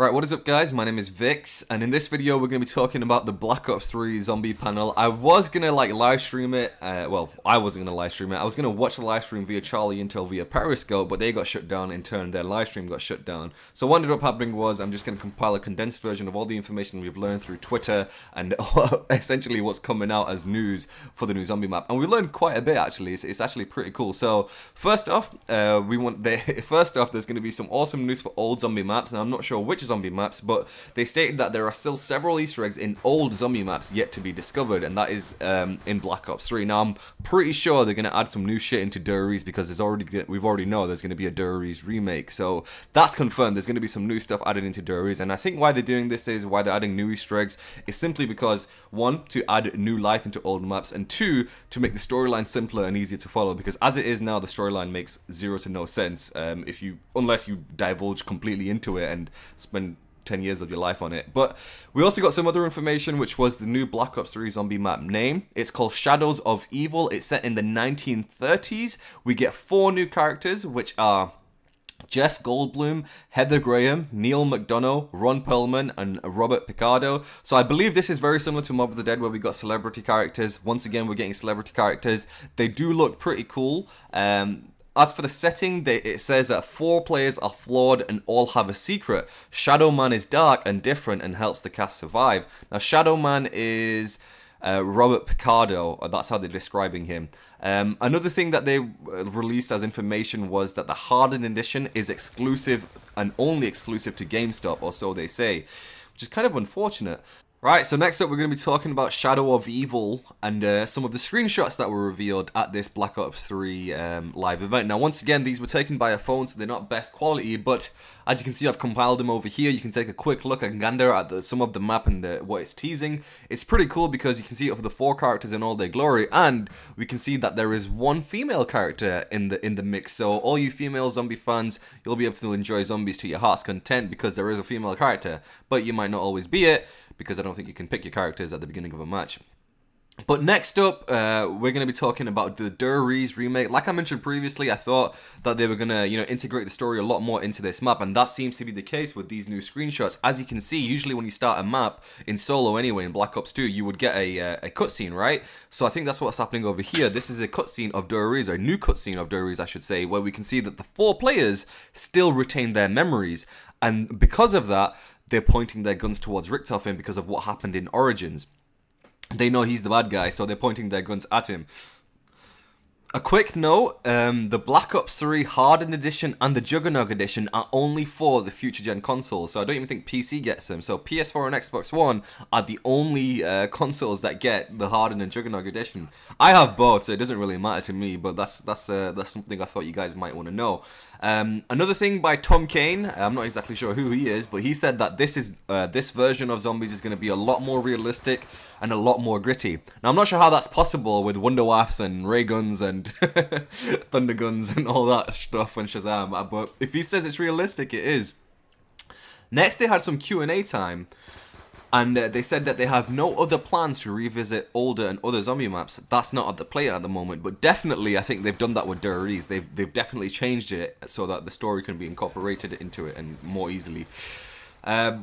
Right, what is up guys, my name is Vix, and in this video we're going to be talking about the Black Ops 3 zombie panel. I was going to live stream it, well, I wasn't going to live stream it, I was going to watch the live stream via Charlie Intel via Periscope, but they got shut down, in turn their live stream got shut down. So what ended up happening was, I'm just going to compile a condensed version of all the information we've learned through Twitter, and essentially what's coming out as news for the new zombie map. And we learned quite a bit actually, it's actually pretty cool. So, first off, there's going to be some awesome news for old zombie maps, and I'm not sure which zombie maps, but they stated that there are still several Easter eggs in old zombie maps yet to be discovered, and that is in Black Ops 3. Now I'm pretty sure they're going to add some new shit into RIESE because we've already know there's going to be a RIESE remake, so that's confirmed. There's going to be some new stuff added into RIESE, and I think why they're doing this is why they're adding new Easter eggs is simply because one, to add new life into old maps, and two, to make the storyline simpler and easier to follow, because as it is now the storyline makes zero to no sense unless you divulge completely into it and spend 10 years of your life on it. But we also got some other information, which was the new Black Ops 3 zombie map name. It's called Shadows of Evil. It's set in the 1930s. We get 4 new characters, which are Jeff Goldblum, Heather Graham, Neil McDonough, Ron Perlman, and Robert Picardo. So I believe this is very similar to Mob of the Dead, where we got celebrity characters. Once again, we're getting celebrity characters. They do look pretty cool. As for the setting, it says that 4 players are flawed and all have a secret. Shadow Man is dark and different and helps the cast survive. Now, Shadow Man is Robert Picardo, that's how they're describing him. Another thing that they released as information was that the Hardened Edition is exclusive and only exclusive to GameStop, or so they say, which is kind of unfortunate. Right, so next up we're going to be talking about Shadow of Evil and some of the screenshots that were revealed at this Black Ops 3 live event. Now once again, these were taken by a phone, so they're not best quality, but as you can see I've compiled them over here. You can take a quick look and gander at some of the map and what it's teasing. It's pretty cool because you can see it for the 4 characters in all their glory, and we can see that there is 1 female character in the mix. So all you female zombie fans, you'll be able to enjoy zombies to your heart's content because there is a female character, but you might not always be it, because I don't think you can pick your characters at the beginning of a match. But next up, we're going to be talking about the RIESE remake. Like I mentioned previously, I thought that they were going to, integrate the story a lot more into this map, and that seems to be the case with these new screenshots. As you can see, usually when you start a map, in solo anyway, in Black Ops 2, you would get a cutscene, right? So I think that's what's happening over here. This is a cutscene of RIESE, or a new cutscene of RIESE, I should say, where we can see that the 4 players still retain their memories, and because of that, they're pointing their guns towards Richtofen because of what happened in Origins. They know he's the bad guy, so they're pointing their guns at him. A quick note, the Black Ops 3 Hardened Edition and the Juggernog Edition are only for the future gen consoles, so I don't even think PC gets them. So PS4 and Xbox One are the only consoles that get the Hardened and Juggernog Edition. I have both, so it doesn't really matter to me, but that's something I thought you guys might want to know. Another thing by Tom Kane, I'm not exactly sure who he is, but he said that this version of zombies is going to be a lot more realistic and a lot more gritty. Now I'm not sure how that's possible with Wunderwaffes and ray guns and thunder guns and all that stuff and Shazam, but if he says it's realistic, it is. Next they had some Q&A time, and they said that they have no other plans to revisit older and other zombie maps. That's not at the plate at the moment, but definitely I think they've done that with RIESE. They've definitely changed it so that the story can be incorporated into it and more easily.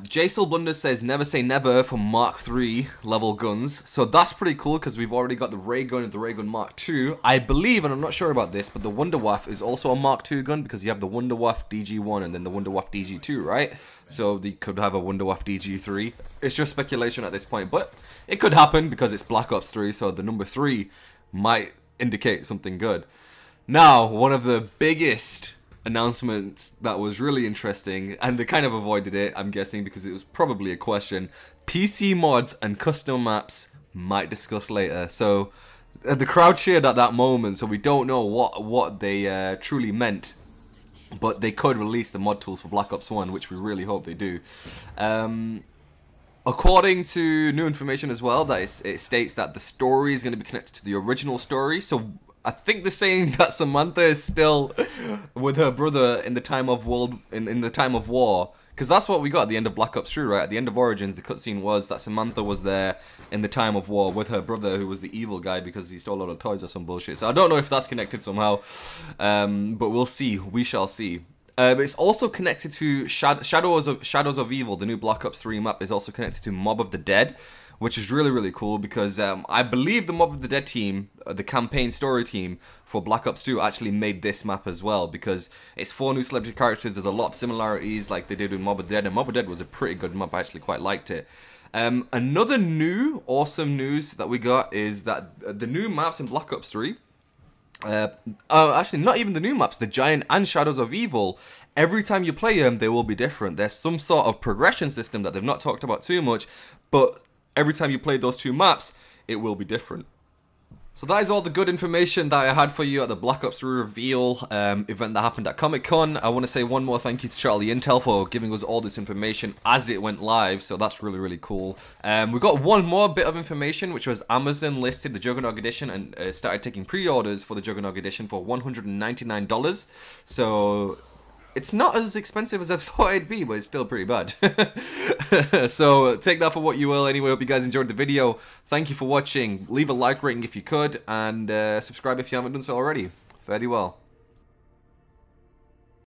Jason Blunders says never say never for Mark III level guns, so that's pretty cool because we've already got the ray gun and the ray gun Mark II. I believe, and I'm not sure about this, but the Wunderwaffe is also a Mark II gun because you have the Wunderwaffe DG1 and then the Wunderwaffe DG2, right? So they could have a Wunderwaffe DG3. It's just speculation at this point, but it could happen because it's Black Ops 3, so the number 3 might indicate something good. Now, one of the biggest announcement that was really interesting, and they kind of avoided it, I'm guessing, because it was probably a question. PC mods and custom maps might discuss later. So the crowd cheered at that moment, so we don't know what they truly meant, but they could release the mod tools for Black Ops 1, which we really hope they do. According to new information as well, that it states that the story is going to be connected to the original story, so I think they're saying that Samantha is still with her brother in the time of war, because that's what we got at the end of Black Ops 3, right? At the end of Origins, the cutscene was that Samantha was there in the time of war with her brother, who was the evil guy because he stole a lot of toys or some bullshit. So I don't know if that's connected somehow, but we'll see. We shall see. But it's also connected to Shadows of Evil. The new Black Ops 3 map is also connected to Mob of the Dead, which is really, really cool because I believe the Mob of the Dead team, the campaign story team for Black Ops 2, actually made this map as well because it's 4 new celebrity characters. There's a lot of similarities like they did with Mob of the Dead, and Mob of the Dead was a pretty good map. I actually quite liked it. Another new awesome news that we got is that the new maps in Black Ops 3, actually not even the new maps, the Giant and Shadows of Evil, every time you play them they will be different. There's some sort of progression system that they've not talked about too much, but every time you play those 2 maps it will be different. So that is all the good information that I had for you at the Black Ops 3 reveal event that happened at Comic-Con. I want to say one more thank you to Charlie Intel for giving us all this information as it went live, so that's really, really cool. We got one more bit of information, which was Amazon listed the Juggernog edition and started taking pre-orders for the Juggernog edition for $199. So it's not as expensive as I thought it'd be, but it's still pretty bad. So take that for what you will. Anyway, hope you guys enjoyed the video. Thank you for watching. Leave a like rating if you could, and subscribe if you haven't done so already. Very well.